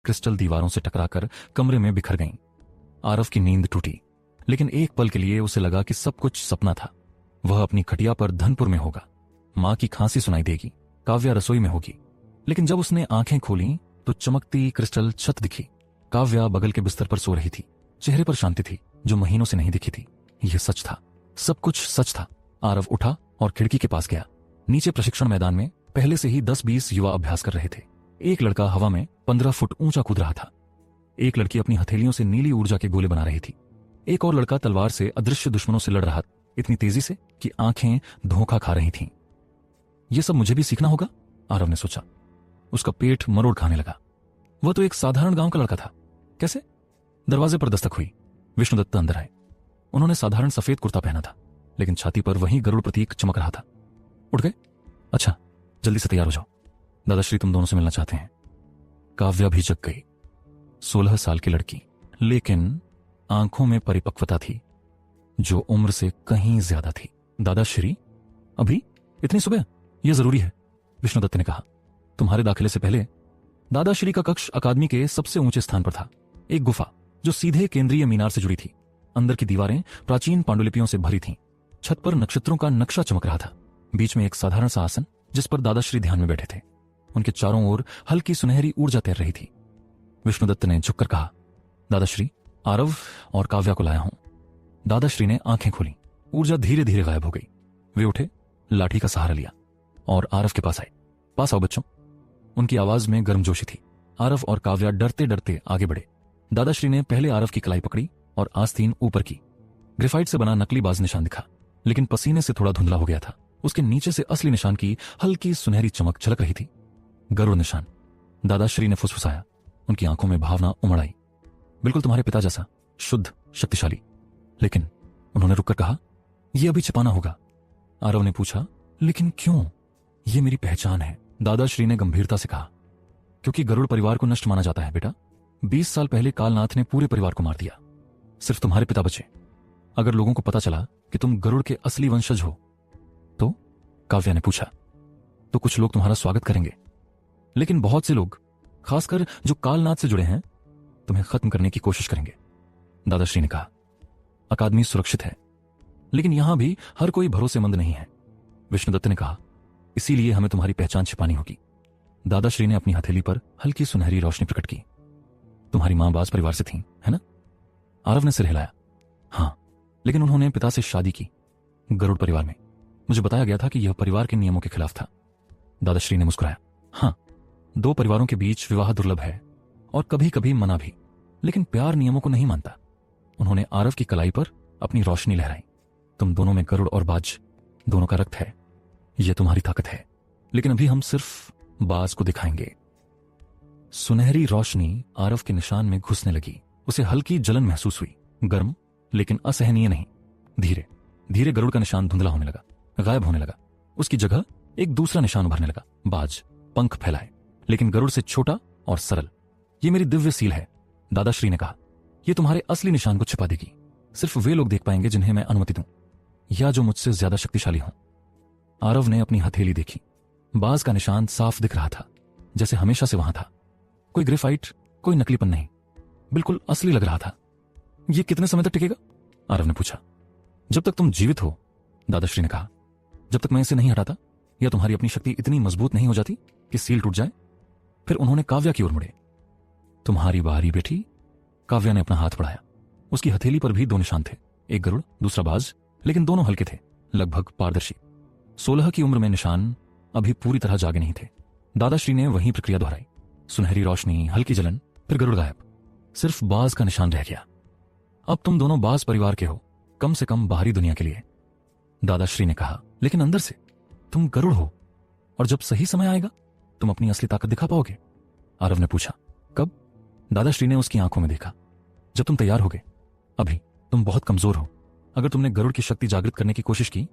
Crystal दीवारों से टकराकर कमरे में बिखर गईं। आरव की नींद टूटी, लेकिन एक पल के लिए उसे लगा कि सब कुछ सपना था। वह अपनी खटिया पर धनपुर में होगा, मां की खांसी सुनाई देगी, काव्या रसोई में होगी। लेकिन जब उसने आंखें खोली तो चमकती क्रिस्टल छत दिखी। काव्या बगल के बिस्तर पर सो रही थी। चेहरे पर शांति थी जो महीनों से नहीं दिखी थी। यह सच था, सब कुछ सच था। आरव उठा और खिड़की के पास गया। नीचे प्रशिक्षण मैदान में पहले से ही 10-20 युवा अभ्यास कर रहे थे। एक लड़का हवा में 15 फुट ऊंचा कूद रहा था। एक लड़की अपनी हथेलियों से नीली ऊर्जा के गोले बना रही थी। एक और लड़का तलवार से अदृश्य दुश्मनों से लड़ रहा था, इतनी तेजी से कि आंखें धोखा खा रही थीं। यह सब मुझे भी सीखना होगा, आरव ने सोचा। उसका पेट मरोड़ खाने लगा। वह तो एक साधारण गांव का लड़का था, कैसे? दरवाजे पर दस्तक हुई। विष्णुदत्त अंदर आए। उन्होंने साधारण सफेद कुर्ता पहना था, लेकिन छाती पर वही गरुड़ प्रतीक चमक रहा था। उठ गए? अच्छा, जल्दी से तैयार हो जाओ, दादाश्री तुम दोनों से मिलना चाहते हैं। काव्या भी जग गई। 16 साल की लड़की, लेकिन आंखों में परिपक्वता थी जो उम्र से कहीं ज्यादा थी। दादाश्री, अभी इतनी सुबह? यह जरूरी है, विष्णुदत्त ने कहा। तुम्हारे दाखिले से पहले दादाश्री का कक्ष अकादमी के सबसे ऊंचे स्थान पर था। एक गुफा जो सीधे केंद्रीय मीनार से जुड़ी थी। अंदर की दीवारें प्राचीन पांडुलिपियों से भरी थीं। छत पर नक्षत्रों का नक्शा चमक रहा था। बीच में एक साधारण सा आसन जिस पर दादाश्री ध्यान में बैठे थे। उनके चारों ओर हल्की सुनहरी ऊर्जा तैर रही थी। विष्णुदत्त ने झुककर कहा, दादाश्री, आरव और काव्या को लाया हूं। दादाश्री ने आंखें खोली। ऊर्जा धीरे धीरे गायब हो गई। वे उठे, लाठी का सहारा लिया और आरव के पास आए। पास आओ बच्चों। उनकी आवाज में गर्मजोशी थी। आरव और काव्या डरते डरते आगे बढ़े। दादाश्री ने पहले आरव की कलाई पकड़ी और आस्तीन ऊपर की। ग्रेफाइट से बना नकली बाज निशान दिखा, लेकिन पसीने से थोड़ा धुंधला हो गया था। उसके नीचे से असली निशान की हल्की सुनहरी चमक झलक रही थी। गरुड़ निशान, दादाश्री ने फुसफुसाया। उनकी आंखों में भावना उमड़ आई। बिल्कुल तुम्हारे पिता जैसा, शुद्ध, शक्तिशाली। लेकिन उन्होंने रुककर कहा, यह अभी छिपाना होगा। आरव ने पूछा, लेकिन क्यों? यह मेरी पहचान है, दादाश्री ने गंभीरता से कहा। क्योंकि गरुड़ परिवार को नष्ट माना जाता है बेटा। 20 साल पहले कालनाथ ने पूरे परिवार को मार दिया। सिर्फ तुम्हारे पिता बचे। अगर लोगों को पता चला कि तुम गरुड़ के असली वंशज हो तो? काव्या ने पूछा। तो कुछ लोग तुम्हारा स्वागत करेंगे, लेकिन बहुत से लोग, खासकर जो कालनाथ से जुड़े हैं, तुम्हें खत्म करने की कोशिश करेंगे, दादाश्री ने कहा। अकादमी सुरक्षित है, लेकिन यहां भी हर कोई भरोसेमंद नहीं है, विष्णुदत्त ने कहा। इसीलिए हमें तुम्हारी पहचान छिपानी होगी। दादाश्री ने अपनी हथेली पर हल्की सुनहरी रोशनी प्रकट की। तुम्हारी मां बाज परिवार से थी, है ना? आरव ने सिर हिलाया। हां, लेकिन उन्होंने पिता से शादी की, गरुड़ परिवार में। मुझे बताया गया था कि यह परिवार के नियमों के खिलाफ था। दादाश्री ने मुस्कुराया। हां, 2 परिवारों के बीच विवाह दुर्लभ है और कभी कभी मना भी, लेकिन प्यार नियमों को नहीं मानता। उन्होंने आरव की कलाई पर अपनी रोशनी लहराई। तुम दोनों में गरुड़ और बाज दोनों का रक्त है। यह तुम्हारी ताकत है, लेकिन अभी हम सिर्फ बाज को दिखाएंगे। सुनहरी रोशनी आरव के निशान में घुसने लगी। उसे हल्की जलन महसूस हुई, गर्म लेकिन असहनीय नहीं। धीरे धीरे गरुड़ का निशान धुंधला होने लगा, गायब होने लगा। उसकी जगह एक दूसरा निशान उभरने लगा। बाज, पंख फैलाए, लेकिन गरुड़ से छोटा और सरल। यह मेरी दिव्य सील है, दादाश्री ने कहा। यह तुम्हारे असली निशान को छिपा देगी। सिर्फ वे लोग देख पाएंगे जिन्हें मैं अनुमति दूं, या जो मुझसे ज्यादा शक्तिशाली हों। आरव ने अपनी हथेली देखी। बाज का निशान साफ दिख रहा था, जैसे हमेशा से वहां था। कोई ग्रेफाइट, कोई नकलीपन नहीं, बिल्कुल असली लग रहा था। यह कितने समय तक टिकेगा? आरव ने पूछा। जब तक तुम जीवित हो, दादाश्री ने कहा। जब तक मैं इसे नहीं हटाता या तुम्हारी अपनी शक्ति इतनी मजबूत नहीं हो जाती कि सील टूट जाए। फिर उन्होंने काव्या की ओर मुड़े। तुम्हारी बारी बेटी। काव्या ने अपना हाथ बढ़ाया। उसकी हथेली पर भी 2 निशान थे, एक गरुड़, दूसरा बाज, लेकिन दोनों हल्के थे, लगभग पारदर्शी। 16 की उम्र में निशान अभी पूरी तरह जागे नहीं थे। दादाश्री ने वही प्रक्रिया दोहराई। सुनहरी रोशनी, हल्की जलन, फिर गरुड़ गायब। सिर्फ बाज का निशान रह गया। अब तुम दोनों बाज परिवार के हो, कम से कम बाहरी दुनिया के लिए, दादाश्री ने कहा। लेकिन अंदर से तुम गरुड़ हो, और जब सही समय आएगा तुम अपनी असली ताकत दिखा पाओगे, आरव ने पूछा। कब? दादाश्री ने उसकी आंखों में देखा। जब तुम तैयार होगे। अभी तुम बहुत कमजोर हो। अगर तुमने गरुड़ की शक्ति जागृत करने की कोशिश की